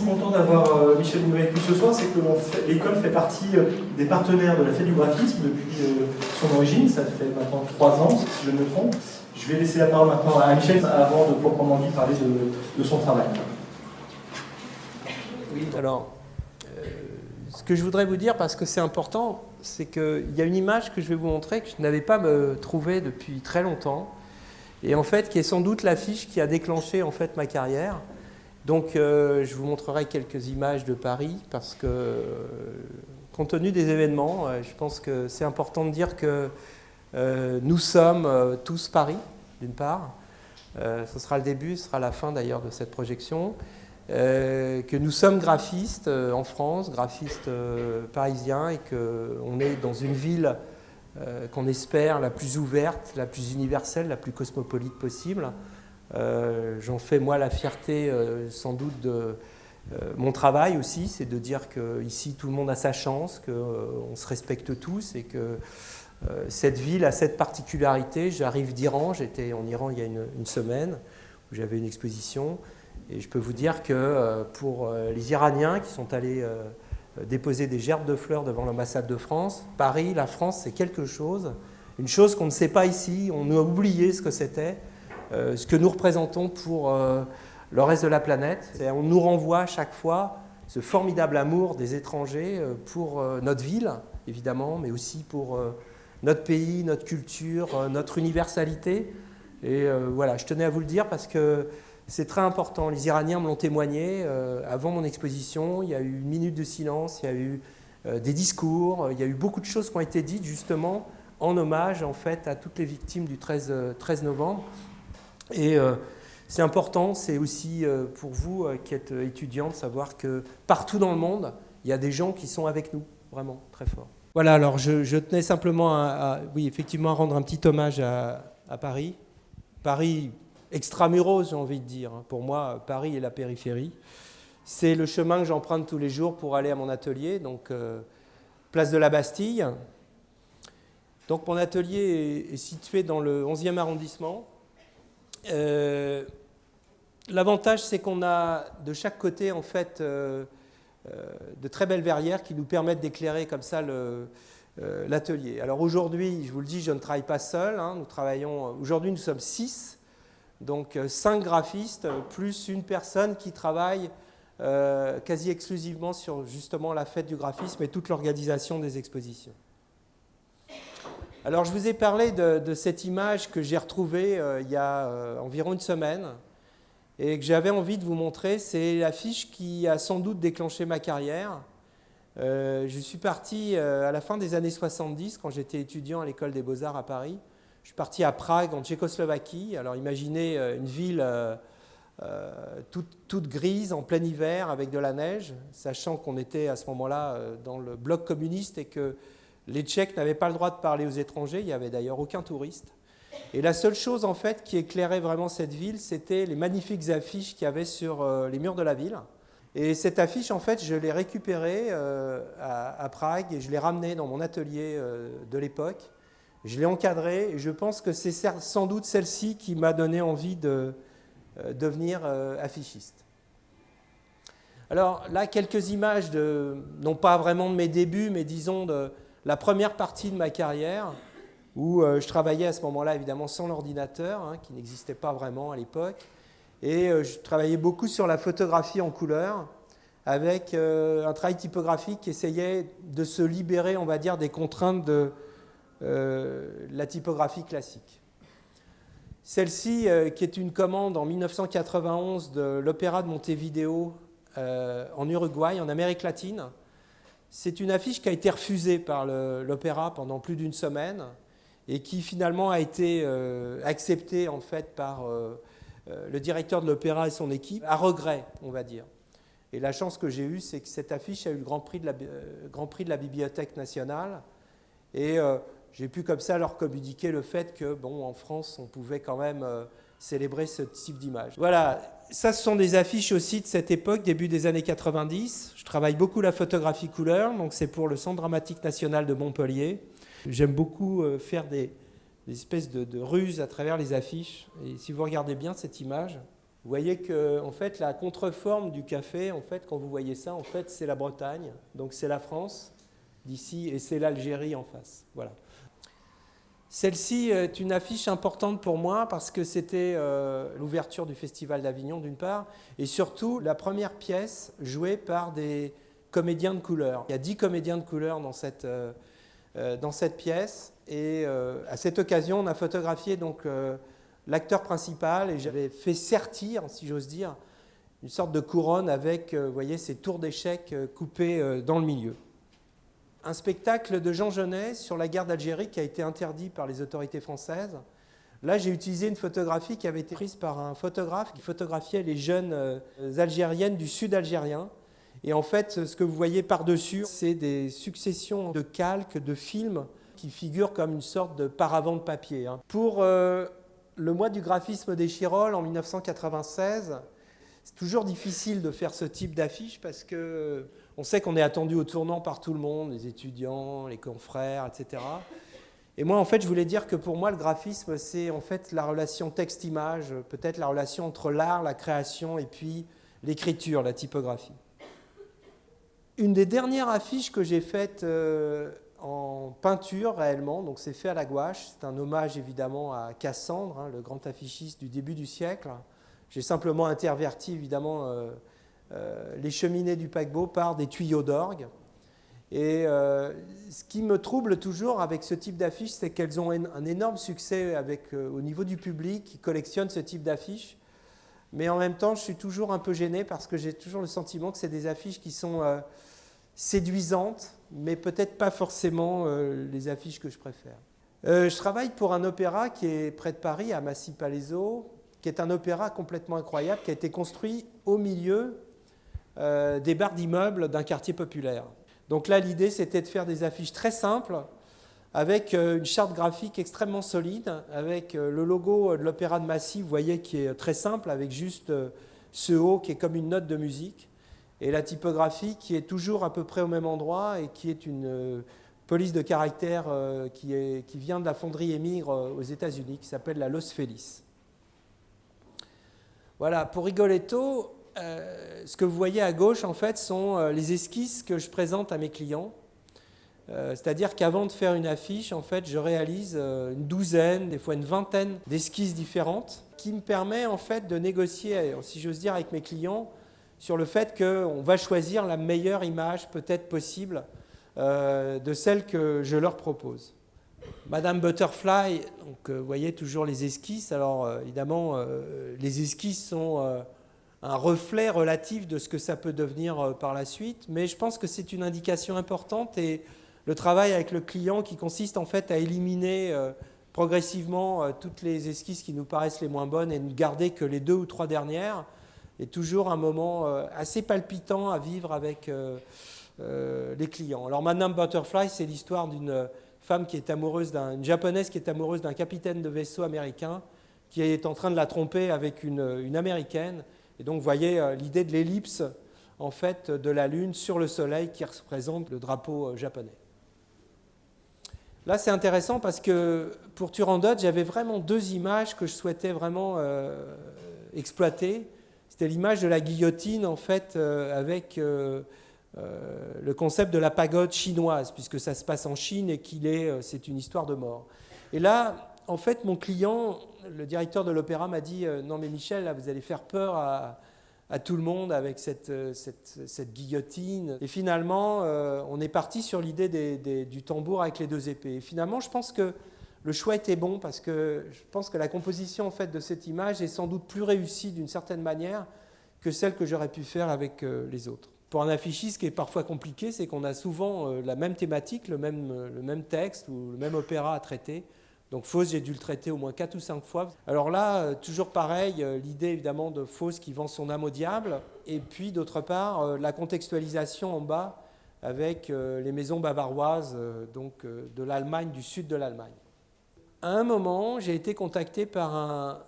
content d'avoir Michel Bouvet avec nous ce soir, c'est que l'école fait partie des partenaires de la Fête du graphisme depuis son origine. Ça fait maintenant 3 ans, si je ne me trompe. Je vais laisser la parole maintenant à Michel avant de proprement dit parler de son travail. Oui, alors, ce que je voudrais vous dire, parce que c'est important, c'est qu'il y a une image que je vais vous montrer que je n'avais pas trouvée depuis très longtemps, et en fait, qui est sans doute l'affiche qui a déclenché en fait ma carrière. Donc, je vous montrerai quelques images de Paris, parce que, compte tenu des événements, je pense que c'est important de dire que nous sommes tous Paris, d'une part. Ce sera le début, ce sera la fin d'ailleurs de cette projection. Que nous sommes graphistes en France, graphistes parisiens, et qu'on est dans une ville qu'on espère la plus ouverte, la plus universelle, la plus cosmopolite possible. J'en fais moi la fierté sans doute de mon travail aussi, c'est de dire qu'ici tout le monde a sa chance, qu'on se respecte tous et que cette ville a cette particularité. J'arrive d'Iran, j'étais en Iran il y a une semaine où j'avais une exposition. Et je peux vous dire que pour les Iraniens qui sont allés déposer des gerbes de fleurs devant l'ambassade de France, Paris, la France, c'est quelque chose, une chose qu'on ne sait pas ici, on a oublié ce que c'était, ce que nous représentons pour le reste de la planète. Et on nous renvoie à chaque fois ce formidable amour des étrangers pour notre ville, évidemment, mais aussi pour notre pays, notre culture, notre universalité. Et voilà, je tenais à vous le dire parce que c'est très important. Les Iraniens me l'ont témoigné. Avant mon exposition, il y a eu une minute de silence, il y a eu des discours, il y a eu beaucoup de choses qui ont été dites justement en hommage en fait, à toutes les victimes du 13 novembre. Et c'est important, c'est aussi pour vous qui êtes étudiants de savoir que partout dans le monde, il y a des gens qui sont avec nous, vraiment très fort. Voilà, alors je tenais simplement oui, effectivement, à rendre un petit hommage à Paris. Paris extramuros, j'ai envie de dire. Pour moi, Paris est la périphérie. C'est le chemin que j'emprunte tous les jours pour aller à mon atelier, donc place de la Bastille. Donc mon atelier est situé dans le 11e arrondissement. L'avantage, c'est qu'on a de chaque côté, en fait, de très belles verrières qui nous permettent d'éclairer comme ça l'atelier. Alors aujourd'hui, je vous le dis, je ne travaille pas seul. Nous travaillons, aujourd'hui, nous sommes 6. Donc 5 graphistes, plus une personne qui travaille quasi exclusivement sur justement la fête du graphisme et toute l'organisation des expositions. Alors je vous ai parlé de cette image que j'ai retrouvée il y a environ une semaine et que j'avais envie de vous montrer. C'est l'affiche qui a sans doute déclenché ma carrière. Je suis parti à la fin des années 70 quand j'étais étudiant à l'école des Beaux-Arts à Paris. Je suis parti à Prague, en Tchécoslovaquie. Alors imaginez une ville toute grise, en plein hiver, avec de la neige, sachant qu'on était à ce moment-là dans le bloc communiste et que les Tchèques n'avaient pas le droit de parler aux étrangers. Il n'y avait d'ailleurs aucun touriste. Et la seule chose, en fait, qui éclairait vraiment cette ville, c'était les magnifiques affiches qu'il y avait sur les murs de la ville. Et cette affiche, en fait, je l'ai récupérée à Prague et je l'ai ramenée dans mon atelier de l'époque. Je l'ai encadrée et je pense que c'est sans doute celle-ci qui m'a donné envie de devenir affichiste. Alors là, quelques images, non pas vraiment de mes débuts, mais disons de la première partie de ma carrière, où je travaillais à ce moment-là évidemment sans l'ordinateur, qui n'existait pas vraiment à l'époque, et je travaillais beaucoup sur la photographie en couleur, avec un travail typographique qui essayait de se libérer, on va dire, des contraintes de la typographie classique. Celle-ci, qui est une commande en 1991 de l'Opéra de Montevideo en Uruguay, en Amérique latine, c'est une affiche qui a été refusée par l'Opéra pendant plus d'une semaine et qui finalement a été acceptée en fait par le directeur de l'Opéra et son équipe, à regret, on va dire. Et la chance que j'ai eue, c'est que cette affiche a eu le Grand Prix de la Bibliothèque nationale et j'ai pu comme ça leur communiquer le fait que, bon, en France, on pouvait quand même célébrer ce type d'image. Voilà, ça, ce sont des affiches aussi de cette époque, début des années 90. Je travaille beaucoup la photographie couleur, donc c'est pour le Centre dramatique national de Montpellier. J'aime beaucoup faire des espèces de ruses à travers les affiches. Et si vous regardez bien cette image, Vous voyez que en fait, la contreforme du café, en fait, quand vous voyez ça, en fait, c'est la Bretagne, donc c'est la France d'ici et c'est l'Algérie en face. Voilà. Celle-ci est une affiche importante pour moi parce que c'était l'ouverture du Festival d'Avignon d'une part et surtout la première pièce jouée par des comédiens de couleur. Il y a 10 comédiens de couleur dans cette pièce et à cette occasion on a photographié donc l'acteur principal et j'avais fait sertir, si j'ose dire, une sorte de couronne avec vous voyez, ces tours d'échecs coupées dans le milieu. Un spectacle de Jean Genet sur la guerre d'Algérie qui a été interdit par les autorités françaises. Là, j'ai utilisé une photographie qui avait été prise par un photographe qui photographiait les jeunes algériennes du sud algérien. Et en fait, ce que vous voyez par-dessus, c'est des successions de calques, de films qui figurent comme une sorte de paravent de papier. Pour le mois du graphisme des Chirolles en 1996, c'est toujours difficile de faire ce type d'affiche parce qu'on sait qu'on est attendu au tournant par tout le monde, les étudiants, les confrères, etc. Et moi, en fait, je voulais dire que pour moi, le graphisme, c'est en fait la relation texte-image, peut-être la relation entre l'art, la création et puis l'écriture, la typographie. Une des dernières affiches que j'ai faites en peinture réellement, donc c'est fait à la gouache, c'est un hommage évidemment à Cassandre, le grand affichiste du début du siècle. J'ai simplement interverti évidemment les cheminées du paquebot par des tuyaux d'orgue. Et ce qui me trouble toujours avec ce type d'affiches, c'est qu'elles ont un énorme succès au niveau du public qui collectionne ce type d'affiches. Mais en même temps, je suis toujours un peu gêné parce que j'ai toujours le sentiment que c'est des affiches qui sont séduisantes, mais peut-être pas forcément les affiches que je préfère. Je travaille pour un opéra qui est près de Paris, à Massy-Palaiseau, qui est un opéra complètement incroyable, qui a été construit au milieu des barres d'immeubles d'un quartier populaire. Donc là, l'idée, c'était de faire des affiches très simples, avec une charte graphique extrêmement solide, avec le logo de l'Opéra de Massy, vous voyez, qui est très simple, avec juste ce haut qui est comme une note de musique, et la typographie qui est toujours à peu près au même endroit et qui est une police de caractère qui vient de la fonderie Émigre aux États-Unis, qui s'appelle la Los Feliz. Voilà, pour Rigoletto, ce que vous voyez à gauche, en fait, sont les esquisses que je présente à mes clients. C'est-à-dire qu'avant de faire une affiche, en fait, je réalise une douzaine, des fois une vingtaine d'esquisses différentes qui me permet en fait de négocier, si j'ose dire, avec mes clients sur le fait qu'on va choisir la meilleure image peut-être possible de celle que je leur propose. Madame Butterfly, donc, vous voyez toujours les esquisses. Alors évidemment, les esquisses sont un reflet relatif de ce que ça peut devenir par la suite, mais je pense que c'est une indication importante et le travail avec le client qui consiste en fait à éliminer progressivement toutes les esquisses qui nous paraissent les moins bonnes et ne garder que les 2 ou 3 dernières est toujours un moment assez palpitant à vivre avec les clients. Alors Madame Butterfly, c'est l'histoire d'une femme qui est amoureuse une japonaise qui est amoureuse d'un capitaine de vaisseau américain qui est en train de la tromper avec une américaine. Et donc vous voyez l'idée de l'ellipse en fait de la Lune sur le Soleil qui représente le drapeau japonais. Là, c'est intéressant parce que pour Turandot, j'avais vraiment 2 images que je souhaitais vraiment exploiter. C'était l'image de la guillotine, en fait, avec le concept de la pagode chinoise, puisque ça se passe en Chine et c'est une histoire de mort. Et là, en fait, mon client, le directeur de l'opéra, m'a dit « Non, mais Michel, là, vous allez faire peur à tout le monde avec cette guillotine. » Et finalement, on est parti sur l'idée du tambour avec les 2 épées. Et finalement, je pense que le choix était bon parce que je pense que la composition en fait, de cette image est sans doute plus réussie d'une certaine manière que celle que j'aurais pu faire avec les autres. Pour un affichiste, ce qui est parfois compliqué, c'est qu'on a souvent la même thématique, le même texte ou le même opéra à traiter. Donc Faust, j'ai dû le traiter au moins 4 ou 5 fois. Alors là, toujours pareil, l'idée évidemment de Faust qui vend son âme au diable, et puis d'autre part, la contextualisation en bas avec les maisons bavaroises de l'Allemagne, du sud de l'Allemagne. À un moment, j'ai été contacté par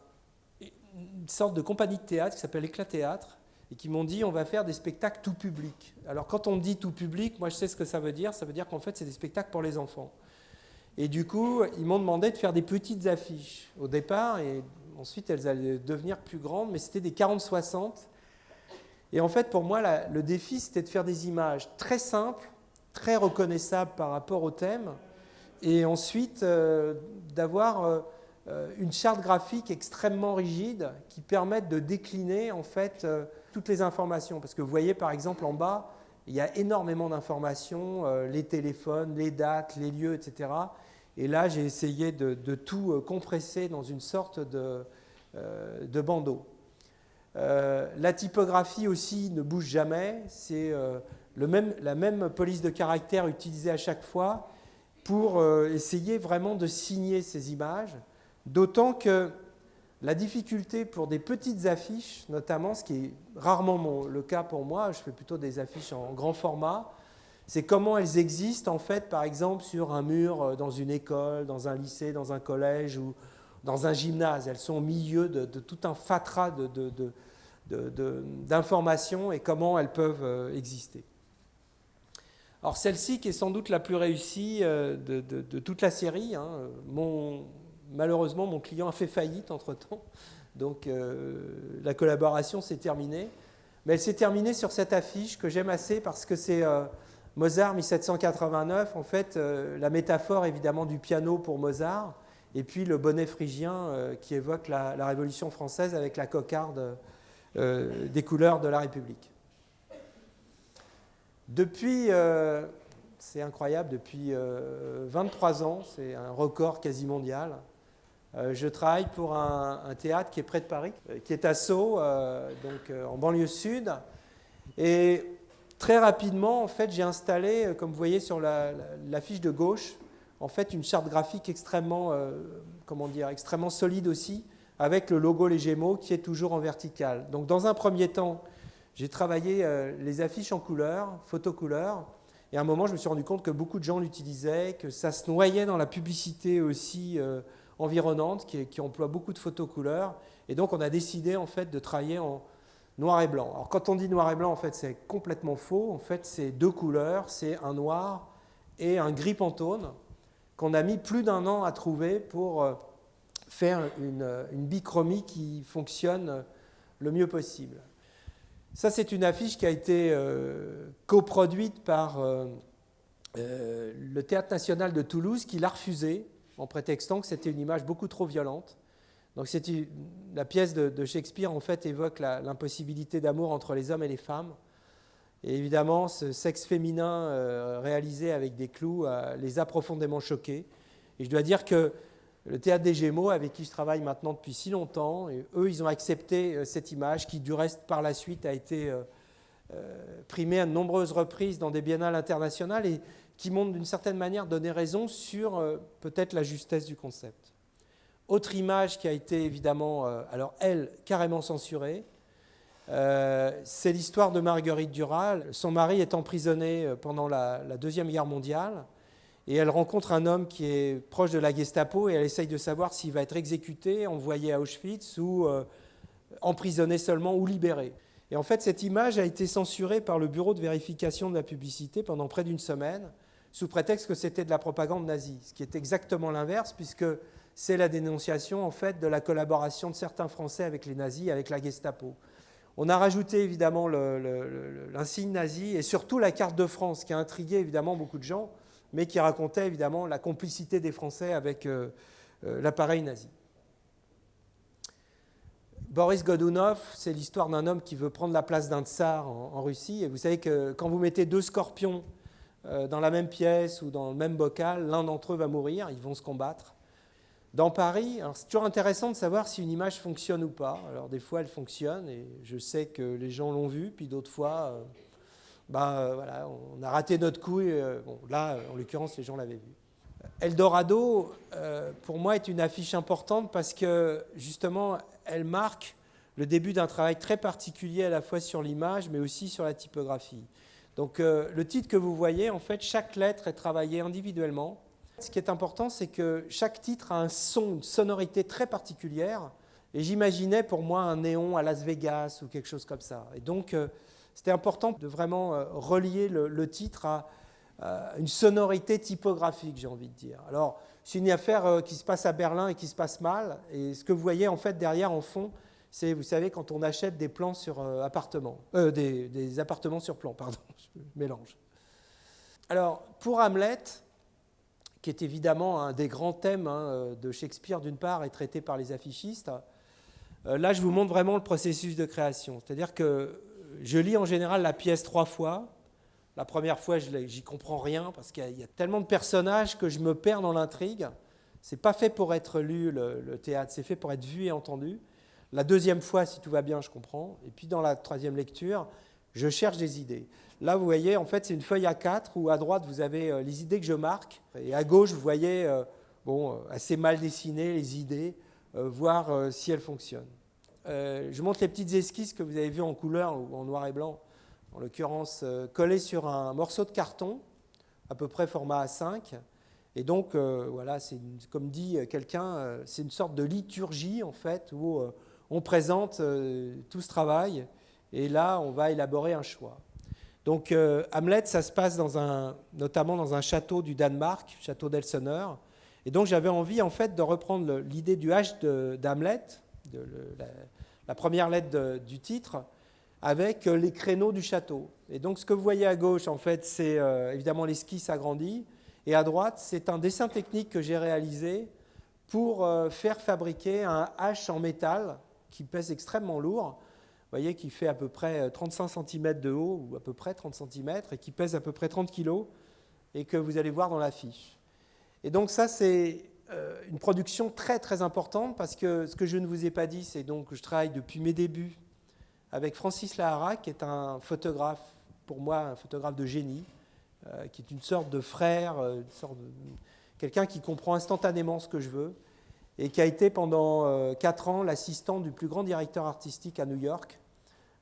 une sorte de compagnie de théâtre qui s'appelle Éclat Théâtre, et qui m'ont dit on va faire des spectacles tout public. Alors quand on me dit tout public, moi je sais ce que ça veut dire qu'en fait c'est des spectacles pour les enfants. Et du coup, ils m'ont demandé de faire des petites affiches au départ, et Ensuite, elles allaient devenir plus grandes, mais c'était des 40-60. Et en fait, pour moi, le défi, c'était de faire des images très simples, très reconnaissables par rapport au thème, et ensuite d'avoir une charte graphique extrêmement rigide qui permette de décliner en fait toutes les informations. Parce que vous voyez par exemple en bas, il y a énormément d'informations, les téléphones, les dates, les lieux, etc. Et là, j'ai essayé de tout compresser dans une sorte de bandeau. La typographie aussi ne bouge jamais, c'est la même police de caractère utilisée à chaque fois pour essayer vraiment de signer ces images, d'autant que la difficulté pour des petites affiches, notamment, ce qui est rarement le cas pour moi, je fais plutôt des affiches en grand format, c'est comment elles existent en fait, par exemple, sur un mur dans une école, dans un lycée, dans un collège ou dans un gymnase. Elles sont au milieu de tout un fatras d'informations et comment elles peuvent exister. Alors celle-ci, qui est sans doute la plus réussie de toute la série, hein, malheureusement, mon client a fait faillite entre-temps, donc la collaboration s'est terminée. Mais elle s'est terminée sur cette affiche que j'aime assez parce que c'est Mozart 1789, en fait, la métaphore évidemment du piano pour Mozart, et puis le bonnet phrygien qui évoque la Révolution française avec la cocarde des couleurs de la République. Depuis, c'est incroyable, depuis 23 ans, c'est un record quasi mondial, je travaille pour un théâtre qui est près de Paris, qui est à Sceaux, donc en banlieue sud. Et très rapidement, en fait, j'ai installé, comme vous voyez sur la fiche de gauche, en fait, une charte graphique extrêmement solide aussi, avec le logo Les Gémeaux qui est toujours en vertical. Donc, dans un premier temps, j'ai travaillé les affiches en couleur, photocouleur, et à un moment, je me suis rendu compte que beaucoup de gens l'utilisaient, que ça se noyait dans la publicité aussi environnante, qui emploie beaucoup de photocouleurs, et donc on a décidé en fait de travailler en noir et blanc. Alors quand on dit noir et blanc, en fait, c'est complètement faux. En fait, c'est deux couleurs, c'est un noir et un gris Pantone, qu'on a mis plus d'1 an à trouver pour faire une bichromie qui fonctionne le mieux possible. Ça, c'est une affiche qui a été coproduite par le Théâtre National de Toulouse, qui l'a refusée en prétextant que c'était une image beaucoup trop violente. Donc la pièce de Shakespeare, en fait, évoque l'impossibilité d'amour entre les hommes et les femmes. Et évidemment, ce sexe féminin réalisé avec des clous les a profondément choqués. Et je dois dire que le Théâtre des Gémeaux, avec qui je travaille maintenant depuis si longtemps, et eux, ils ont accepté cette image qui, du reste, par la suite, a été primée à de nombreuses reprises dans des biennales internationales et qui m'ont, d'une certaine manière, donné raison sur peut-être la justesse du concept. Autre image qui a été, évidemment, alors elle, carrément censurée, c'est l'histoire de Marguerite Duras. Son mari est emprisonné pendant la Deuxième Guerre mondiale. Et elle rencontre un homme qui est proche de la Gestapo et elle essaye de savoir s'il va être exécuté, envoyé à Auschwitz ou emprisonné seulement ou libéré. Et en fait, cette image a été censurée par le Bureau de vérification de la publicité pendant près d'1 semaine, sous prétexte que c'était de la propagande nazie, ce qui est exactement l'inverse, puisque c'est la dénonciation en fait de la collaboration de certains Français avec les nazis, avec la Gestapo. On a rajouté évidemment l'insigne nazi et surtout la carte de France, qui a intrigué évidemment beaucoup de gens, mais qui racontait évidemment la complicité des Français avec l'appareil nazi. Boris Godunov, c'est l'histoire d'un homme qui veut prendre la place d'un tsar en Russie. Et vous savez que quand vous mettez 2 scorpions dans la même pièce ou dans le même bocal, l'un d'entre eux va mourir, ils vont se combattre. Dans Paris, c'est toujours intéressant de savoir si une image fonctionne ou pas. Alors des fois, elle fonctionne et je sais que les gens l'ont vue, puis d'autres fois... voilà, on a raté notre coup et là, en l'occurrence, les gens l'avaient vu. Eldorado, pour moi, est une affiche importante parce que, justement, elle marque le début d'un travail très particulier à la fois sur l'image, mais aussi sur la typographie. Donc, le titre que vous voyez, en fait, chaque lettre est travaillée individuellement. Ce qui est important, c'est que chaque titre a un son, une sonorité très particulière. Et j'imaginais pour moi un néon à Las Vegas ou quelque chose comme ça. Et donc, c'était important de vraiment relier le titre à une sonorité typographique, j'ai envie de dire. Alors, c'est une affaire qui se passe à Berlin et qui se passe mal. Et ce que vous voyez en fait derrière, en fond, c'est, vous savez, quand on achète des plans sur appartements, des appartements sur plan, pardon, je mélange. Alors, pour Hamlet, qui est évidemment un des grands thèmes de Shakespeare d'une part et traité par les affichistes, là, je vous montre vraiment le processus de création. C'est-à-dire que je lis en général la pièce 3 fois. La première fois, j'y comprends rien parce qu'il y a tellement de personnages que je me perds dans l'intrigue. C'est pas fait pour être lu, le théâtre, c'est fait pour être vu et entendu. La deuxième fois, si tout va bien, je comprends. Et puis dans la troisième lecture, je cherche des idées. Là, vous voyez, en fait, c'est une feuille A4 où à droite, vous avez les idées que je marque. Et à gauche, vous voyez, assez mal dessinées les idées, voir si elles fonctionnent. Je montre les petites esquisses que vous avez vues en couleur ou en noir et blanc, en l'occurrence collées sur un morceau de carton, à peu près format A5. Et donc, voilà, comme dit quelqu'un, c'est une sorte de liturgie, en fait, où on présente tout ce travail, et là, on va élaborer un choix. Donc, Hamlet, ça se passe notamment dans un château du Danemark, château d'Elseneur. Et donc, j'avais envie, en fait, de reprendre l'idée du H d'Hamlet, la première lettre du titre, avec les créneaux du château. Et donc, ce que vous voyez à gauche, en fait, c'est évidemment l'esquisse agrandie. Et à droite, c'est un dessin technique que j'ai réalisé pour faire fabriquer un H en métal qui pèse extrêmement lourd. Vous voyez, qui fait à peu près 35 cm de haut, ou à peu près 30 cm, et qui pèse à peu près 30 kg, et que vous allez voir dans l'affiche. Et donc ça, c'est une production très très importante, parce que ce que je ne vous ai pas dit, c'est donc que je travaille depuis mes débuts avec Francis Lahara, qui est un photographe, pour moi, un photographe de génie, qui est une sorte de frère, quelqu'un qui comprend instantanément ce que je veux, et qui a été pendant 4 ans l'assistant du plus grand directeur artistique à New York,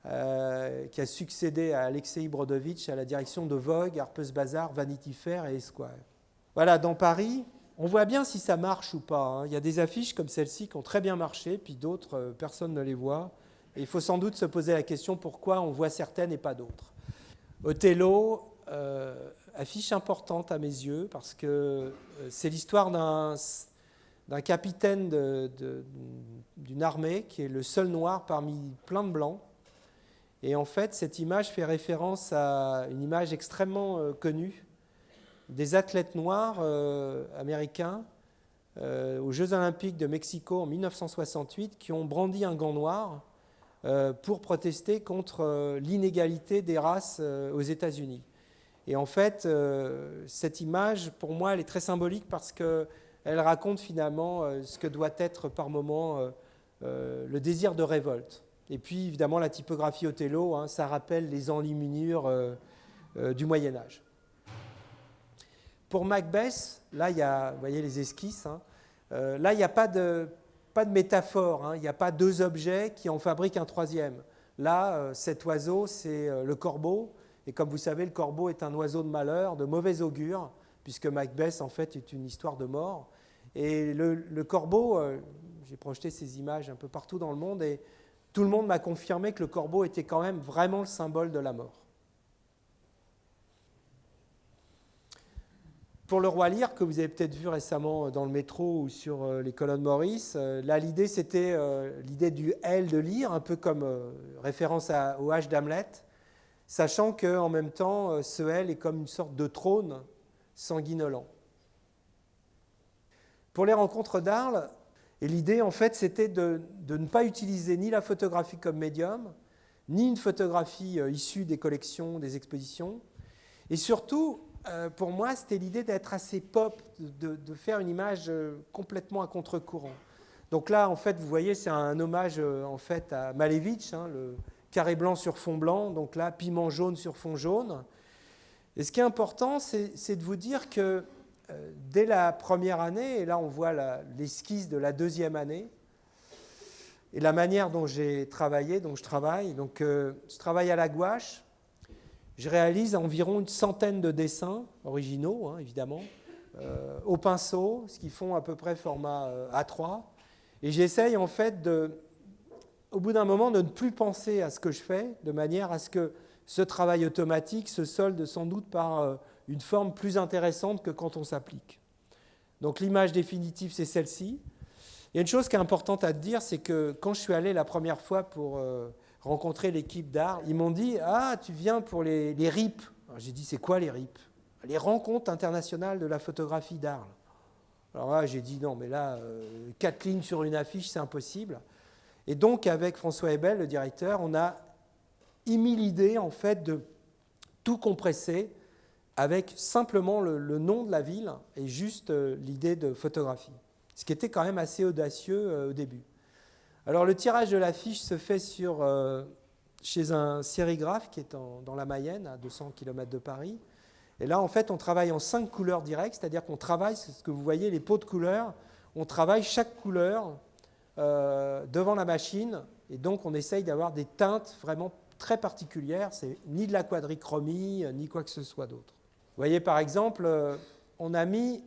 qui a succédé à Alexei Brodovitch à la direction de Vogue, Harper's Bazaar, Vanity Fair et Esquire. Voilà, dans Paris, on voit bien si ça marche ou pas, hein. Il y a des affiches comme celle-ci qui ont très bien marché, puis d'autres, personne ne les voit. Et il faut sans doute se poser la question pourquoi on voit certaines et pas d'autres. Othello, affiche importante à mes yeux, parce que c'est l'histoire d'un capitaine d'une armée qui est le seul noir parmi plein de blancs. Et en fait, cette image fait référence à une image extrêmement connue des athlètes noirs américains aux Jeux Olympiques de Mexico en 1968 qui ont brandi un gant noir pour protester contre l'inégalité des races aux États-Unis. Et en fait, cette image, pour moi, elle est très symbolique parce qu'elle raconte finalement ce que doit être par moment le désir de révolte. Et puis, évidemment, la typographie Othello, hein, ça rappelle les enluminures du Moyen-Âge. Pour Macbeth, là, il y a, vous voyez les esquisses, hein, là, il n'y a pas de métaphore, hein, il n'y a pas 2 objets qui en fabriquent un troisième. Là, cet oiseau, c'est le corbeau, et comme vous savez, le corbeau est un oiseau de malheur, de mauvais augure, puisque Macbeth, en fait, est une histoire de mort. Et le corbeau, j'ai projeté ces images un peu partout dans le monde, et tout le monde m'a confirmé que le corbeau était quand même vraiment le symbole de la mort. Pour le Roi Lear, que vous avez peut-être vu récemment dans le métro ou sur les colonnes Maurice, là l'idée c'était l'idée du L de Lear, un peu comme référence au H d'Hamlet, sachant qu'en même temps ce L est comme une sorte de trône sanguinolent. Pour les rencontres d'Arles, et l'idée en fait c'était de ne pas utiliser ni la photographie comme médium, ni une photographie issue des collections, des expositions, et surtout pour moi, c'était l'idée d'être assez pop, de faire une image complètement à contre-courant. Donc là, en fait, vous voyez, c'est un hommage en fait à Malevich, hein, le carré blanc sur fond blanc, donc là, piment jaune sur fond jaune. Et ce qui est important, c'est de vous dire que dès la première année, et là on voit l'esquisse de la deuxième année, et la manière dont j'ai travaillé, dont je travaille, donc je travaille à la gouache. Je réalise environ une centaine de dessins originaux, hein, évidemment, au pinceau, ce qui font à peu près format A3. Et j'essaye en fait, au bout d'un moment, de ne plus penser à ce que je fais, de manière à ce que ce travail automatique se solde sans doute par une forme plus intéressante que quand on s'applique. Donc l'image définitive, c'est celle-ci. Il y a une chose qui est importante à te dire, c'est que quand je suis allé la première fois pour rencontrer l'équipe d'Arles, ils m'ont dit « Ah, tu viens pour les RIP ». J'ai dit « C'est quoi les RIP ?» Les rencontres internationales de la photographie d'Arles. Alors là, j'ai dit « Non, mais là, 4 lignes sur une affiche, c'est impossible ». Et donc, avec François Hebel, le directeur, on a émis l'idée, en fait, de tout compresser avec simplement le nom de la ville et juste l'idée de photographie. Ce qui était quand même assez audacieux au début. Alors le tirage de l'affiche se fait chez un sérigraphe qui est dans la Mayenne, à 200 km de Paris. Et là, en fait, on travaille en 5 couleurs directes, c'est-à-dire qu'on travaille, c'est ce que vous voyez, les pots de couleurs, on travaille chaque couleur devant la machine, et donc on essaye d'avoir des teintes vraiment très particulières. C'est ni de la quadrichromie, ni quoi que ce soit d'autre. Vous voyez, par exemple, on a mis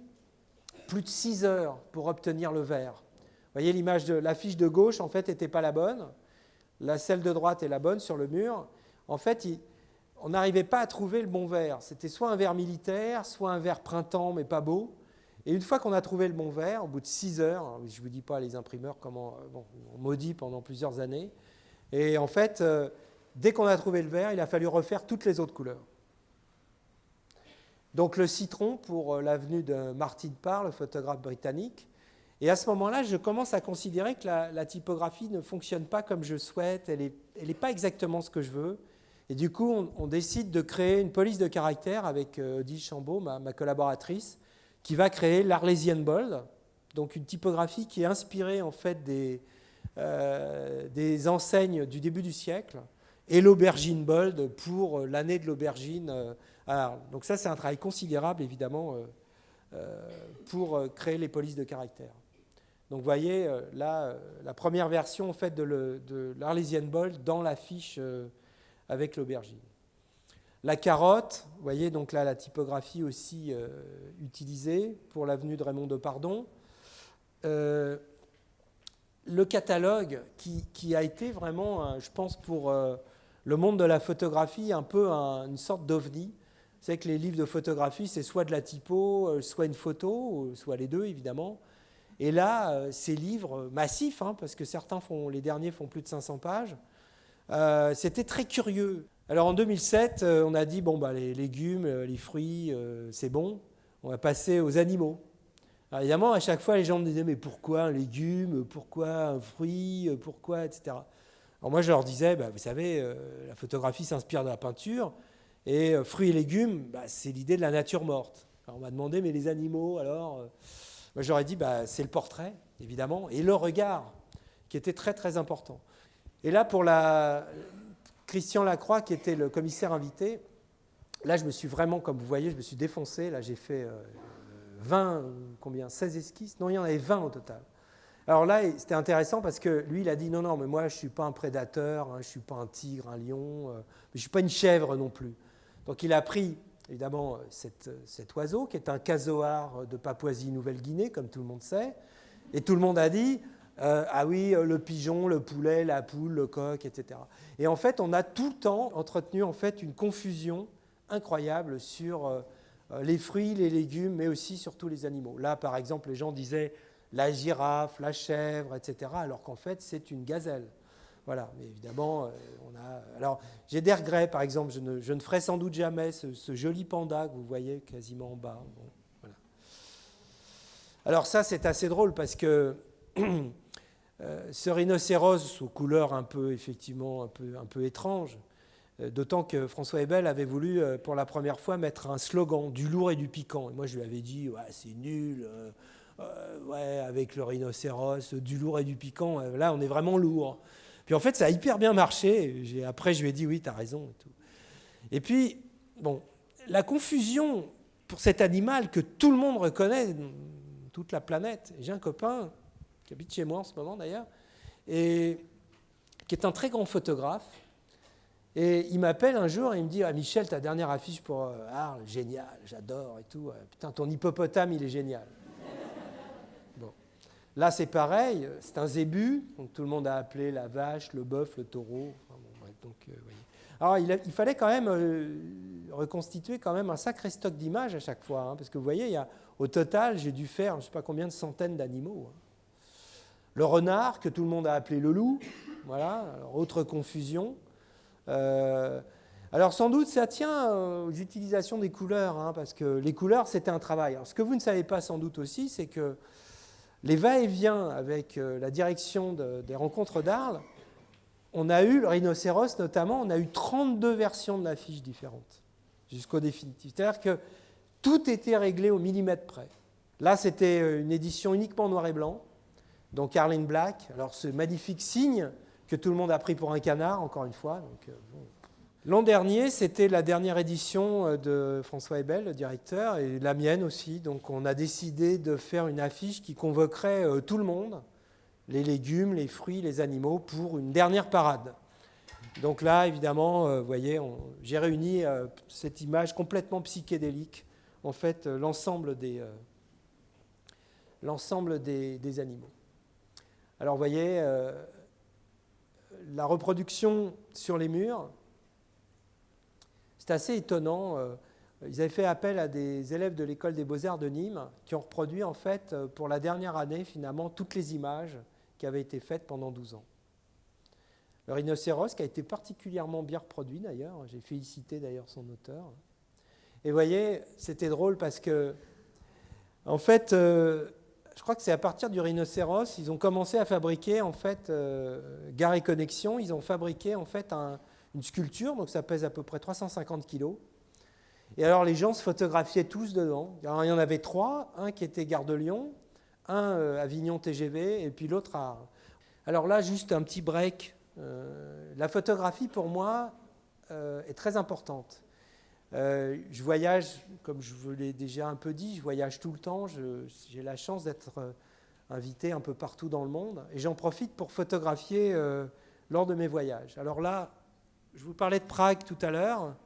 plus de 6 heures pour obtenir le vert. Vous voyez, l'image de l'affiche de gauche, en fait, n'était pas la bonne. Celle de droite est la bonne sur le mur. En fait, on n'arrivait pas à trouver le bon vert. C'était soit un vert militaire, soit un vert printemps, mais pas beau. Et une fois qu'on a trouvé le bon vert, au bout de 6 heures, je ne vous dis pas les imprimeurs comment on maudit pendant plusieurs années. Et en fait, dès qu'on a trouvé le vert, il a fallu refaire toutes les autres couleurs. Donc le citron pour l'avenue de Martin Parr, le photographe britannique. Et à ce moment-là, je commence à considérer que la typographie ne fonctionne pas comme je souhaite, elle n'est pas exactement ce que je veux. Et du coup, on décide de créer une police de caractère avec Odile Chambaud, ma collaboratrice, qui va créer l'Arlésienne Bold, donc une typographie qui est inspirée en fait des enseignes du début du siècle, et l'aubergine bold pour l'année de l'aubergine. Donc ça, c'est un travail considérable, évidemment, pour créer les polices de caractère. Donc vous voyez, là, la première version en fait, de l'Arlésienne bold dans l'affiche avec l'aubergine. La carotte, vous voyez, donc là, la typographie aussi utilisée pour l'avenue de Raymond Depardon. Le catalogue qui a été vraiment, je pense, pour le monde de la photographie, un peu une sorte d'ovni. Vous savez que les livres de photographie, c'est soit de la typo, soit une photo, soit les deux, évidemment. Et là, ces livres massifs, parce que les derniers font plus de 500 pages, c'était très curieux. Alors en 2007, on a dit, les légumes, les fruits, c'est bon, on va passer aux animaux. Alors évidemment, à chaque fois, les gens me disaient, mais pourquoi un légume, pourquoi un fruit, pourquoi, etc. Alors moi, je leur disais, vous savez, la photographie s'inspire de la peinture, et fruits et légumes, c'est l'idée de la nature morte. Alors on m'a demandé, mais les animaux, alors moi, j'aurais dit, c'est le portrait, évidemment, et le regard, qui était très, très important. Et là, pour Christian Lacroix, qui était le commissaire invité, là, je me suis vraiment, comme vous voyez, je me suis défoncé. Là, j'ai fait 16 esquisses? Non, il y en avait 20 au total. Alors là, c'était intéressant parce que lui, il a dit non, mais moi, je ne suis pas un prédateur, je ne suis pas un tigre, un lion, mais je ne suis pas une chèvre non plus. Donc il a pris, évidemment, cet oiseau, qui est un casoar de Papouasie-Nouvelle-Guinée, comme tout le monde sait, et tout le monde a dit ah oui, le pigeon, le poulet, la poule, le coq, etc. Et en fait, on a tout le temps entretenu en fait, une confusion incroyable sur les fruits, les légumes, mais aussi sur tous les animaux. Là, par exemple, les gens disaient la girafe, la chèvre, etc., alors qu'en fait, c'est une gazelle. Voilà, mais évidemment, on a... Alors, j'ai des regrets, par exemple, je ne ferai sans doute jamais ce joli panda que vous voyez quasiment en bas. Bon, voilà. Alors ça, c'est assez drôle parce que ce rhinocéros aux couleurs un peu, effectivement, un peu étranges, d'autant que François Hebel avait voulu, pour la première fois, mettre un slogan, du lourd et du piquant. Et moi, je lui avais dit, ouais, c'est nul, avec le rhinocéros, du lourd et du piquant, là, on est vraiment lourd. Puis en fait, ça a hyper bien marché. Après, je lui ai dit, oui, tu as raison. Et tout. Et puis, la confusion pour cet animal que tout le monde reconnaît, toute la planète. J'ai un copain qui habite chez moi en ce moment d'ailleurs, et qui est un très grand photographe. Et il m'appelle un jour et il me dit « Ah Michel, ta dernière affiche pour Arles, génial, j'adore et tout. Putain, ton hippopotame, il est génial. » Bon. Là, c'est pareil, c'est un zébu, donc tout le monde a appelé la vache, le bœuf, le taureau. Enfin, donc, voyez. Alors, il fallait quand même reconstituer quand même un sacré stock d'images à chaque fois, hein, parce que vous voyez, au total, j'ai dû faire je ne sais pas combien de centaines d'animaux. Hein. Le renard, que tout le monde a appelé le loup, voilà, alors, autre confusion. Alors sans doute, ça tient aux utilisations des couleurs, hein, parce que les couleurs, c'était un travail. Alors, ce que vous ne savez pas sans doute aussi, c'est que les va-et-vient avec la direction des rencontres d'Arles, on a eu, le rhinocéros notamment, on a eu 32 versions de l'affiche différentes, jusqu'au définitif. C'est-à-dire que tout était réglé au millimètre près. Là, c'était une édition uniquement noir et blanc, donc Arlene Black. Alors, ce magnifique signe que tout le monde a pris pour un canard, encore une fois. Bon. L'an dernier, c'était la dernière édition de François Ebel, le directeur, et la mienne aussi. Donc, on a décidé de faire une affiche qui convoquerait tout le monde, les légumes, les fruits, les animaux, pour une dernière parade. Donc là, évidemment, vous voyez, j'ai réuni cette image complètement psychédélique, en fait, l'ensemble des animaux. Alors, vous voyez, la reproduction sur les murs, c'est assez étonnant. Ils avaient fait appel à des élèves de l'école des Beaux-Arts de Nîmes qui ont reproduit, en fait, pour la dernière année, finalement, toutes les images qui avaient été faites pendant 12 ans. Le rhinocéros, qui a été particulièrement bien reproduit, d'ailleurs. J'ai félicité, d'ailleurs, son auteur. Et vous voyez, c'était drôle parce que, en fait, je crois que c'est à partir du rhinocéros, ils ont commencé à fabriquer, en fait, Gare et Connexion, ils ont fabriqué, en fait, une sculpture, donc ça pèse à peu près 350 kilos. Et alors les gens se photographiaient tous dedans. Alors, il y en avait 3, un qui était Gare de Lyon, un Avignon TGV, et puis l'autre à Arles. Alors là, juste un petit break. La photographie, pour moi, est très importante. Je voyage, comme je vous l'ai déjà un peu dit, je voyage tout le temps. J'ai la chance d'être invité un peu partout dans le monde. Et j'en profite pour photographier lors de mes voyages. Alors là, je vous parlais de Prague tout à l'heure.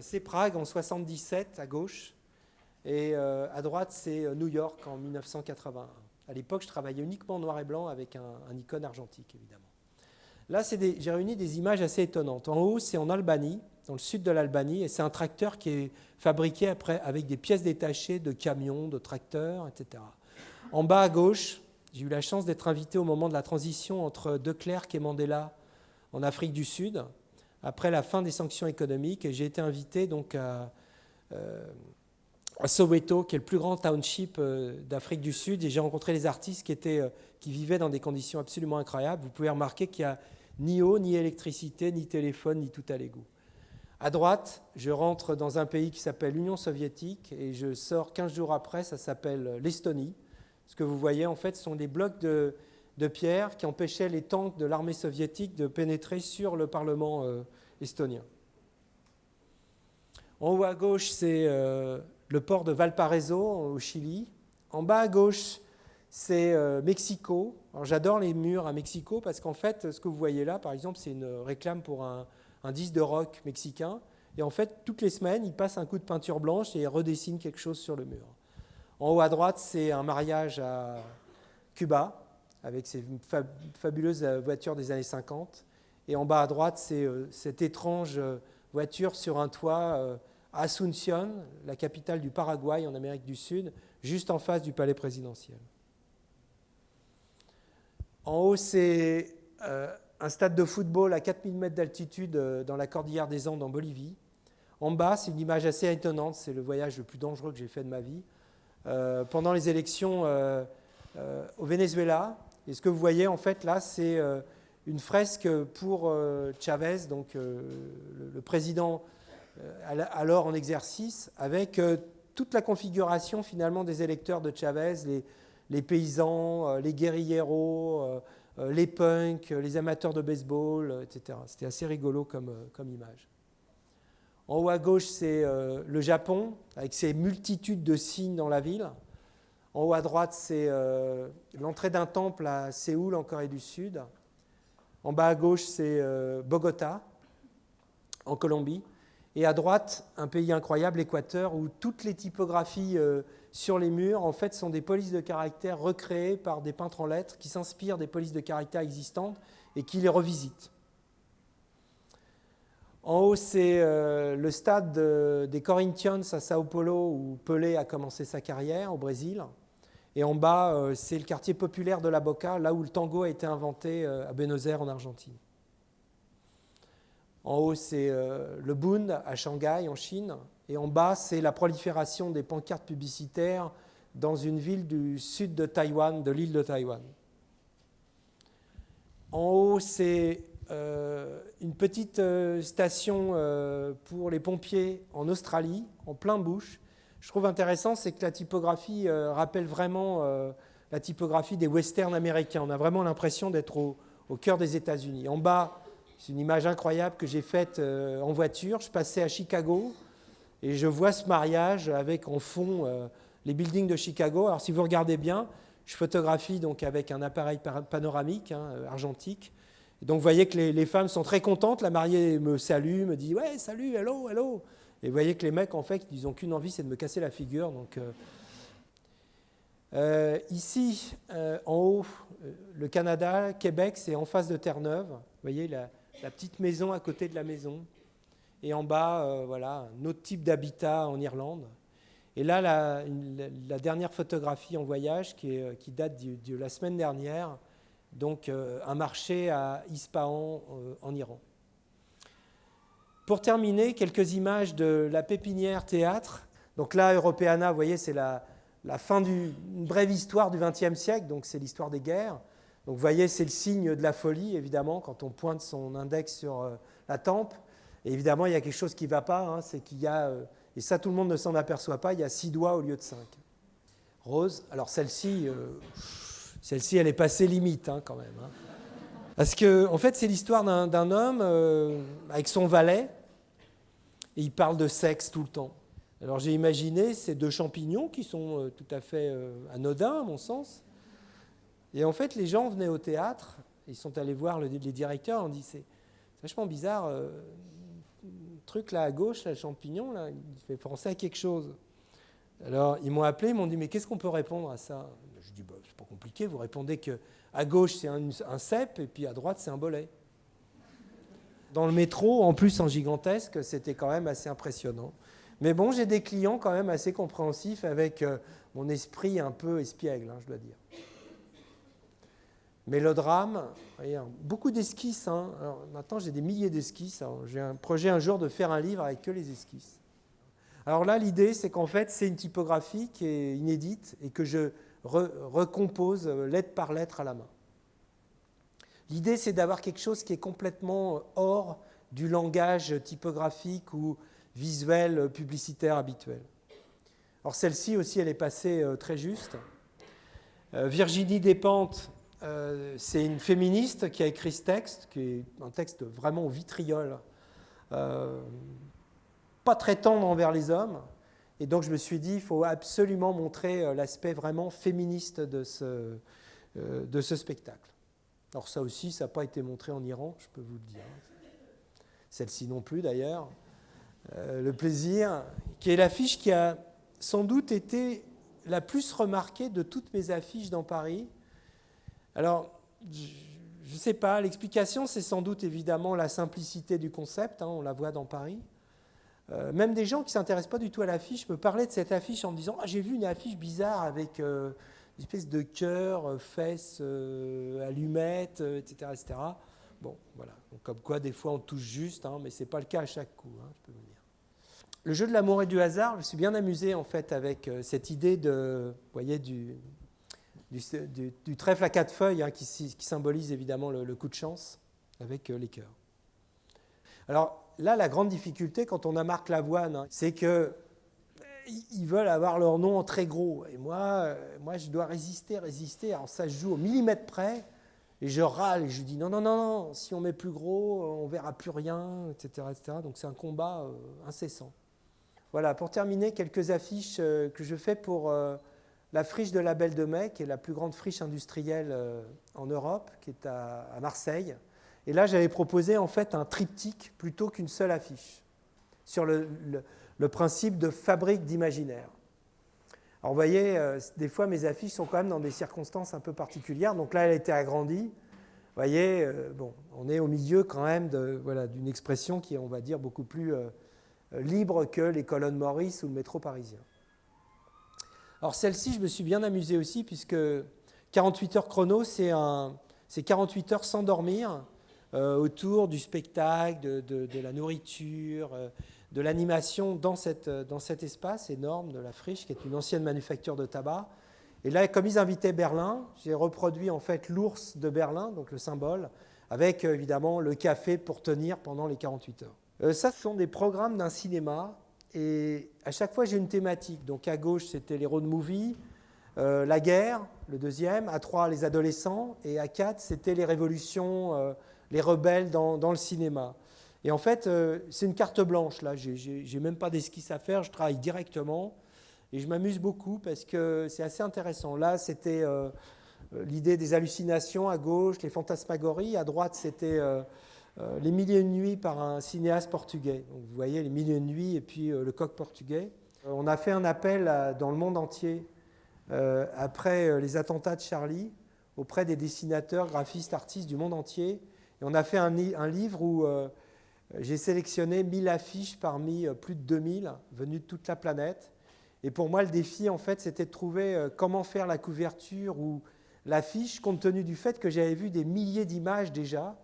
C'est Prague en 1977 à gauche. Et à droite, c'est New York en 1981. À l'époque, je travaillais uniquement en noir et blanc avec un Nikon argentique, évidemment. Là, j'ai réuni des images assez étonnantes. En haut, c'est en Albanie, dans le sud de l'Albanie, et c'est un tracteur qui est fabriqué après avec des pièces détachées de camions, de tracteurs, etc. En bas à gauche, j'ai eu la chance d'être invité au moment de la transition entre De Klerk et Mandela en Afrique du Sud, après la fin des sanctions économiques, et j'ai été invité donc à Soweto, qui est le plus grand township d'Afrique du Sud, et j'ai rencontré les artistes qui vivaient dans des conditions absolument incroyables. Vous pouvez remarquer qu'il n'y a ni eau, ni électricité, ni téléphone, ni tout à l'égout. À droite, je rentre dans un pays qui s'appelle l'Union soviétique, et je sors 15 jours après, ça s'appelle l'Estonie. Ce que vous voyez, en fait, sont des blocs de pierre qui empêchaient les tanks de l'armée soviétique de pénétrer sur le Parlement estonien. En haut à gauche, c'est le port de Valparaiso, au Chili. En bas à gauche, c'est Mexico. Alors, j'adore les murs à Mexico parce qu'en fait, ce que vous voyez là, par exemple, c'est une réclame pour un disque de rock mexicain. Et en fait, toutes les semaines, ils passent un coup de peinture blanche et ils redessinent quelque chose sur le mur. En haut à droite, c'est un mariage à Cuba, avec ces fabuleuses voitures des années 50. Et en bas à droite, c'est cette étrange voiture sur un toit à Asunción, la capitale du Paraguay en Amérique du Sud, juste en face du palais présidentiel. En haut, c'est un stade de football à 4000 mètres d'altitude dans la cordillère des Andes en Bolivie. En bas, c'est une image assez étonnante, c'est le voyage le plus dangereux que j'ai fait de ma vie. Pendant les élections au Venezuela, et ce que vous voyez en fait là, c'est une fresque pour Chavez, donc le président alors en exercice, avec toute la configuration finalement des électeurs de Chavez, les paysans, les guérilleros, les punks, les amateurs de baseball, etc. C'était assez rigolo comme image. En haut à gauche, c'est le Japon, avec ses multitudes de signes dans la ville. En haut à droite, c'est l'entrée d'un temple à Séoul, en Corée du Sud. En bas à gauche, c'est Bogota, en Colombie. Et à droite, un pays incroyable, l'Équateur, où toutes les typographies sur les murs, en fait, sont des polices de caractère recréées par des peintres en lettres qui s'inspirent des polices de caractère existantes et qui les revisitent. En haut, c'est le stade des Corinthians à Sao Paulo, où Pelé a commencé sa carrière au Brésil. Et en bas, c'est le quartier populaire de La Boca, là où le tango a été inventé à Buenos Aires, en Argentine. En haut, c'est le Bund à Shanghai, en Chine. Et en bas, c'est la prolifération des pancartes publicitaires dans une ville du sud de Taïwan, de l'île de Taïwan. En haut, c'est une petite station pour les pompiers en Australie, en plein bush. Je trouve intéressant, c'est que la typographie rappelle vraiment la typographie des westerns américains. On a vraiment l'impression d'être au cœur des États-Unis. En bas, c'est une image incroyable que j'ai faite en voiture. Je passais à Chicago et je vois ce mariage avec en fond les buildings de Chicago. Alors si vous regardez bien, je photographie donc avec un appareil panoramique, argentique. Et donc vous voyez que les femmes sont très contentes. La mariée me salue, me dit « Ouais, salut, hello, hello ». Et vous voyez que les mecs, en fait, ils n'ont qu'une envie, c'est de me casser la figure. Donc, ici, en haut, le Canada, Québec, c'est en face de Terre-Neuve. Vous voyez la petite maison à côté de la maison. Et en bas, voilà, un autre type d'habitat en Irlande. Et là, la dernière photographie en voyage qui date de la semaine dernière, donc un marché à Ispahan en Iran. Pour terminer, quelques images de la pépinière théâtre. Donc là, Europeana, vous voyez, c'est la fin d'une brève histoire du XXe siècle, donc c'est l'histoire des guerres. Donc vous voyez, c'est le signe de la folie, évidemment, quand on pointe son index sur la tempe. Et évidemment, il y a quelque chose qui ne va pas, c'est qu'il y a, et ça tout le monde ne s'en aperçoit pas, il y a 6 doigts au lieu de 5. Rose, alors celle-ci, elle est passée limite quand même. Parce que, en fait, c'est l'histoire d'un homme avec son valet, et il parle de sexe tout le temps. Alors j'ai imaginé ces 2 champignons qui sont tout à fait anodins, à mon sens. Et en fait, les gens venaient au théâtre, ils sont allés voir les directeurs, on dit c'est vachement bizarre, le truc là à gauche, là, le champignon, là, il fait penser à quelque chose. Alors ils m'ont appelé, ils m'ont dit mais qu'est-ce qu'on peut répondre à ça? Je dis c'est pas compliqué, vous répondez qu'à gauche c'est un cep et puis à droite c'est un bolet. Dans le métro, en plus en gigantesque, c'était quand même assez impressionnant. Mais bon, j'ai des clients quand même assez compréhensifs avec mon esprit un peu espiègle, je dois dire. Mélodrame, voyez, beaucoup d'esquisses. Alors, maintenant, j'ai des milliers d'esquisses. Alors, j'ai un projet un jour de faire un livre avec que les esquisses. Alors là, l'idée, c'est qu'en fait, c'est une typographie qui est inédite et que je recompose lettre par lettre à la main. L'idée, c'est d'avoir quelque chose qui est complètement hors du langage typographique ou visuel publicitaire habituel. Alors celle-ci aussi, elle est passée très juste. Virginie Despentes, c'est une féministe qui a écrit ce texte, qui est un texte vraiment au vitriol, pas très tendre envers les hommes. Et donc je me suis dit, il faut absolument montrer l'aspect vraiment féministe de ce spectacle. Alors ça aussi, ça n'a pas été montré en Iran, je peux vous le dire. Celle-ci non plus d'ailleurs. Le plaisir, qui est l'affiche qui a sans doute été la plus remarquée de toutes mes affiches dans Paris. Alors, je ne sais pas, l'explication, c'est sans doute évidemment la simplicité du concept, on la voit dans Paris. Même des gens qui ne s'intéressent pas du tout à l'affiche me parlaient de cette affiche en me disant « Ah, j'ai vu une affiche bizarre avec une espèce de cœur, fesses, allumettes, etc. etc. » Bon, voilà. Donc, comme quoi, des fois, on touche juste, mais ce n'est pas le cas à chaque coup, je peux vous dire. Le jeu de l'amour et du hasard, je me suis bien amusé, en fait, avec cette idée de, vous voyez, du trèfle à 4 feuilles, qui symbolise évidemment le coup de chance, avec les cœurs. Alors là, la grande difficulté, quand on a Marc Lavoine, c'est qu'ils veulent avoir leur nom en très gros. Et moi, je dois résister. Alors ça se joue au millimètre près. Et je râle et je dis non, si on met plus gros, on ne verra plus rien, etc., etc. Donc c'est un combat incessant. Voilà, pour terminer, quelques affiches que je fais pour la friche de la Belle de Mai, qui est la plus grande friche industrielle en Europe, qui est à Marseille. Et là, j'avais proposé en fait un triptyque plutôt qu'une seule affiche, sur le principe de fabrique d'imaginaire. Alors vous voyez, des fois mes affiches sont quand même dans des circonstances un peu particulières. Donc là, elle a été agrandie. voyez, bon, on est au milieu quand même d'une expression qui est, on va dire, beaucoup plus libre que les colonnes Maurice ou le métro parisien. Alors celle-ci, je me suis bien amusé aussi, puisque 48 heures chrono, c'est 48 heures sans dormir, autour du spectacle, de la nourriture, de l'animation dans cet espace énorme de la Friche, qui est une ancienne manufacture de tabac. Et là, comme ils invitaient Berlin, j'ai reproduit en fait l'ours de Berlin, donc le symbole, avec évidemment le café pour tenir pendant les 48 heures. Ça, ce sont des programmes d'un cinéma, et à chaque fois, j'ai une thématique. Donc à gauche, c'était les road movies, la guerre, le deuxième, à 3, les adolescents, et à 4, c'était les révolutions, les rebelles dans le cinéma. Et en fait, c'est une carte blanche, là, j'ai même pas d'esquisse à faire, je travaille directement. Et je m'amuse beaucoup parce que c'est assez intéressant. Là, c'était l'idée des hallucinations à gauche, les fantasmagories. À droite, c'était les Mille et une nuits par un cinéaste portugais. Donc, vous voyez, les Mille et une nuits et puis le coq portugais. On a fait un appel dans le monde entier après les attentats de Charlie auprès des dessinateurs, graphistes, artistes du monde entier. Et on a fait un livre où j'ai sélectionné 1000 affiches parmi plus de 2000 venues de toute la planète. Et pour moi, le défi, en fait, c'était de trouver comment faire la couverture ou l'affiche, compte tenu du fait que j'avais vu des milliers d'images déjà.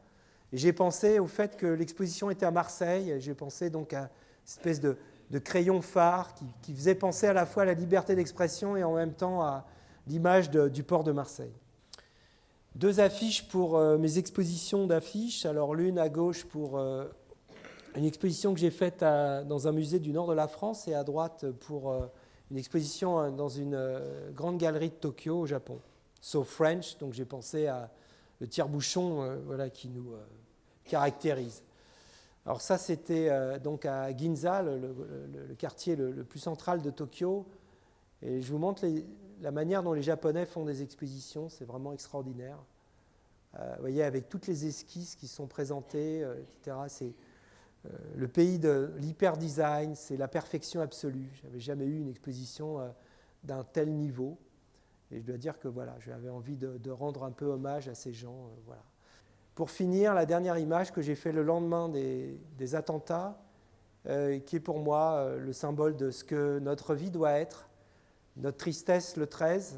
Et j'ai pensé au fait que l'exposition était à Marseille. J'ai pensé donc à une espèce de crayon phare qui faisait penser à la fois à la liberté d'expression et en même temps à l'image du port de Marseille. 2 affiches pour mes expositions d'affiches. Alors l'une à gauche pour une exposition que j'ai faite dans un musée du nord de la France et à droite pour une exposition dans une grande galerie de Tokyo au Japon. So French, donc j'ai pensé à le tire-bouchon voilà, qui nous caractérise. Alors ça, c'était donc à Ginza, le quartier le plus central de Tokyo. Et je vous montre la manière dont les Japonais font des expositions, c'est vraiment extraordinaire. Vous voyez, avec toutes les esquisses qui sont présentées, etc., c'est le pays de l'hyper-design, c'est la perfection absolue. Je n'avais jamais eu une exposition d'un tel niveau. Et je dois dire que voilà, j'avais envie de rendre un peu hommage à ces gens. Voilà. Pour finir, la dernière image que j'ai faite le lendemain des attentats, qui est pour moi le symbole de ce que notre vie doit être, notre tristesse le 13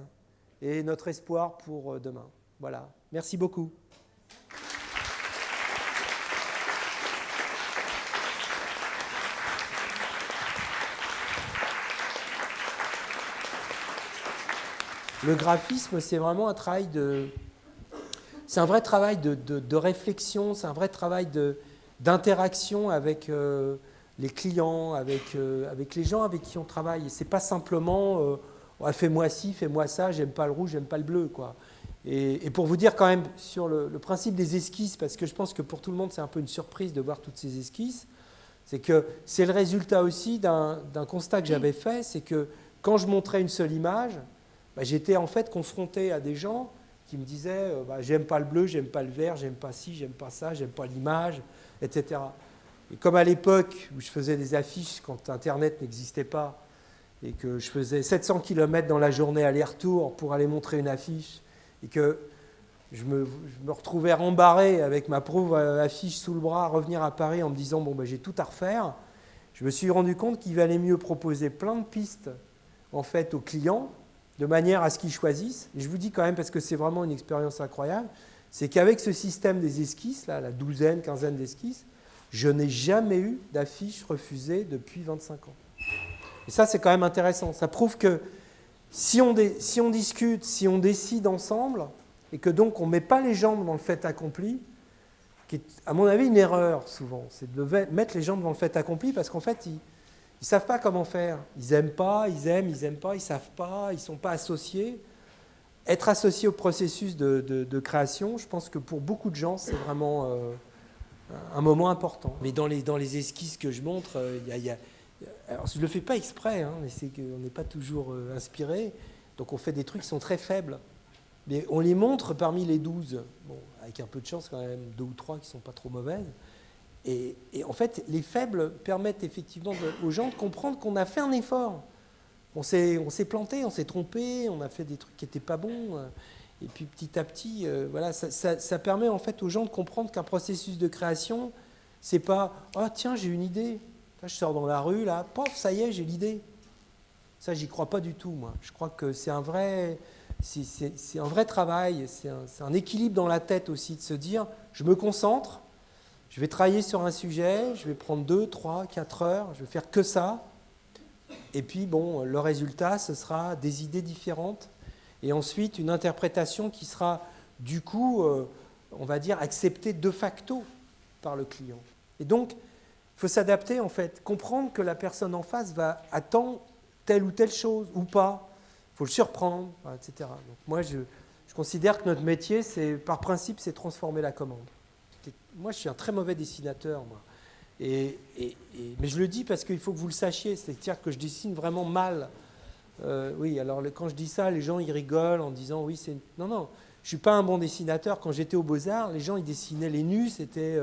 et notre espoir pour demain. Voilà. Merci beaucoup. Le graphisme, c'est vraiment un travail c'est un vrai travail de réflexion, c'est un vrai travail d'interaction avec les clients, avec les gens avec qui on travaille. C'est pas simplement fais-moi ci, fais-moi ça, j'aime pas le rouge, j'aime pas le bleu, quoi. Et pour vous dire quand même sur le principe des esquisses, parce que je pense que pour tout le monde c'est un peu une surprise de voir toutes ces esquisses, c'est que c'est le résultat aussi d'un constat que j'avais fait, c'est que quand je montrais une seule image, j'étais en fait confronté à des gens qui me disaient j'aime pas le bleu, j'aime pas le vert, j'aime pas ci, j'aime pas ça, j'aime pas l'image, etc. Et comme à l'époque où je faisais des affiches quand Internet n'existait pas et que je faisais 700 km dans la journée aller-retour pour aller montrer une affiche et que je me retrouvais rembarré avec ma pauvre affiche sous le bras à revenir à Paris en me disant j'ai tout à refaire, je me suis rendu compte qu'il valait mieux proposer plein de pistes en fait aux clients de manière à ce qu'ils choisissent. Et je vous dis quand même, parce que c'est vraiment une expérience incroyable, c'est qu'avec ce système des esquisses, là, la douzaine, quinzaine d'esquisses, je n'ai jamais eu d'affiche refusée depuis 25 ans. Et ça, c'est quand même intéressant. Ça prouve que si on discute, si on décide ensemble, et que donc on ne met pas les jambes dans le fait accompli, qui est, à mon avis, une erreur souvent, c'est de mettre les jambes dans le fait accompli, parce qu'en fait, ils ne savent pas comment faire. Ils n'aiment pas, ils aiment, ils n'aiment pas, ils ne savent pas, ils ne sont pas associés. Être associé au processus de création, je pense que pour beaucoup de gens, c'est vraiment un moment important. Mais dans les esquisses que je montre, alors je ne le fais pas exprès, hein, mais c'est qu'on n'est pas toujours inspiré, donc on fait des trucs qui sont très faibles. Mais on les montre parmi les 12, avec un peu de chance quand même, 2 ou 3 qui ne sont pas trop mauvaises. Et en fait, les faibles permettent effectivement aux gens de comprendre qu'on a fait un effort. On s'est planté, on s'est trompé, on a fait des trucs qui n'étaient pas bons. Et puis petit à petit, voilà, ça permet en fait aux gens de comprendre qu'un processus de création, c'est pas « Oh tiens, j'ai une idée ». Là, je sors dans la rue, là, pof, ça y est, j'ai l'idée. Ça, j'y crois pas du tout, moi. Je crois que c'est un vrai travail, c'est un équilibre dans la tête aussi, de se dire, je me concentre, je vais travailler sur un sujet, je vais prendre 2, 3, 4 heures, je vais faire que ça. Et puis, bon, le résultat, ce sera des idées différentes. Et ensuite, une interprétation qui sera, du coup, on va dire, acceptée de facto par le client. Et donc, il faut s'adapter, en fait, comprendre que la personne en face va attendre telle ou telle chose, ou pas. Il faut le surprendre, etc. Donc moi, je considère que notre métier, par principe, c'est transformer la commande. Moi, je suis un très mauvais dessinateur, moi. Mais je le dis parce qu'il faut que vous le sachiez, c'est-à-dire que je dessine vraiment mal. Oui, alors quand je dis ça, les gens, ils rigolent en disant, oui, c'est... Non, non, je ne suis pas un bon dessinateur. Quand j'étais aux Beaux-Arts, les gens, ils dessinaient les nus, ils étaient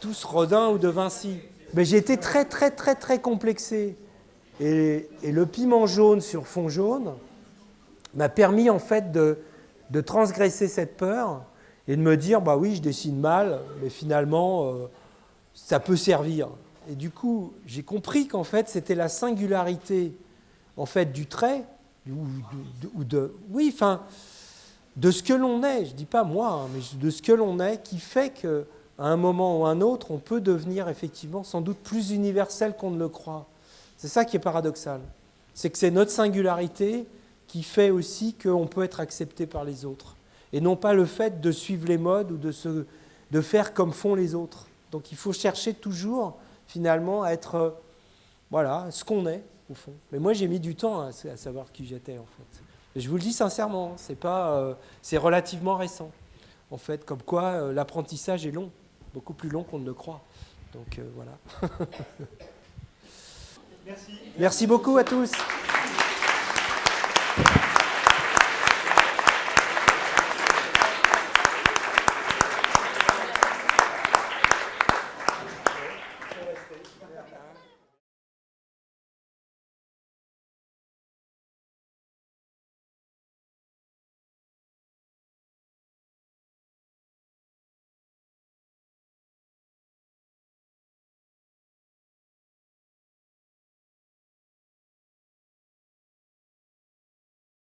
tous Rodin ou de Vinci. Mais j'ai été très, très, très, très complexé. Et le piment jaune sur fond jaune m'a permis en fait de transgresser cette peur et de me dire, bah oui, je dessine mal, mais finalement, ça peut servir. Et du coup, j'ai compris qu'en fait, c'était la singularité en fait, du trait, de ce que l'on est, je ne dis pas moi, mais de ce que l'on est, qui fait qu'à un moment ou un autre, on peut devenir effectivement sans doute plus universel qu'on ne le croit. C'est ça qui est paradoxal. C'est que c'est notre singularité qui fait aussi qu'on peut être accepté par les autres. Et non pas le fait de suivre les modes ou de faire comme font les autres. Donc il faut chercher toujours, finalement, à être ce qu'on est, au fond. Mais moi, j'ai mis du temps à savoir qui j'étais, en fait. Et je vous le dis sincèrement, c'est relativement récent. En fait, comme quoi l'apprentissage est long, beaucoup plus long qu'on ne le croit. Donc voilà. Merci. Merci beaucoup à tous.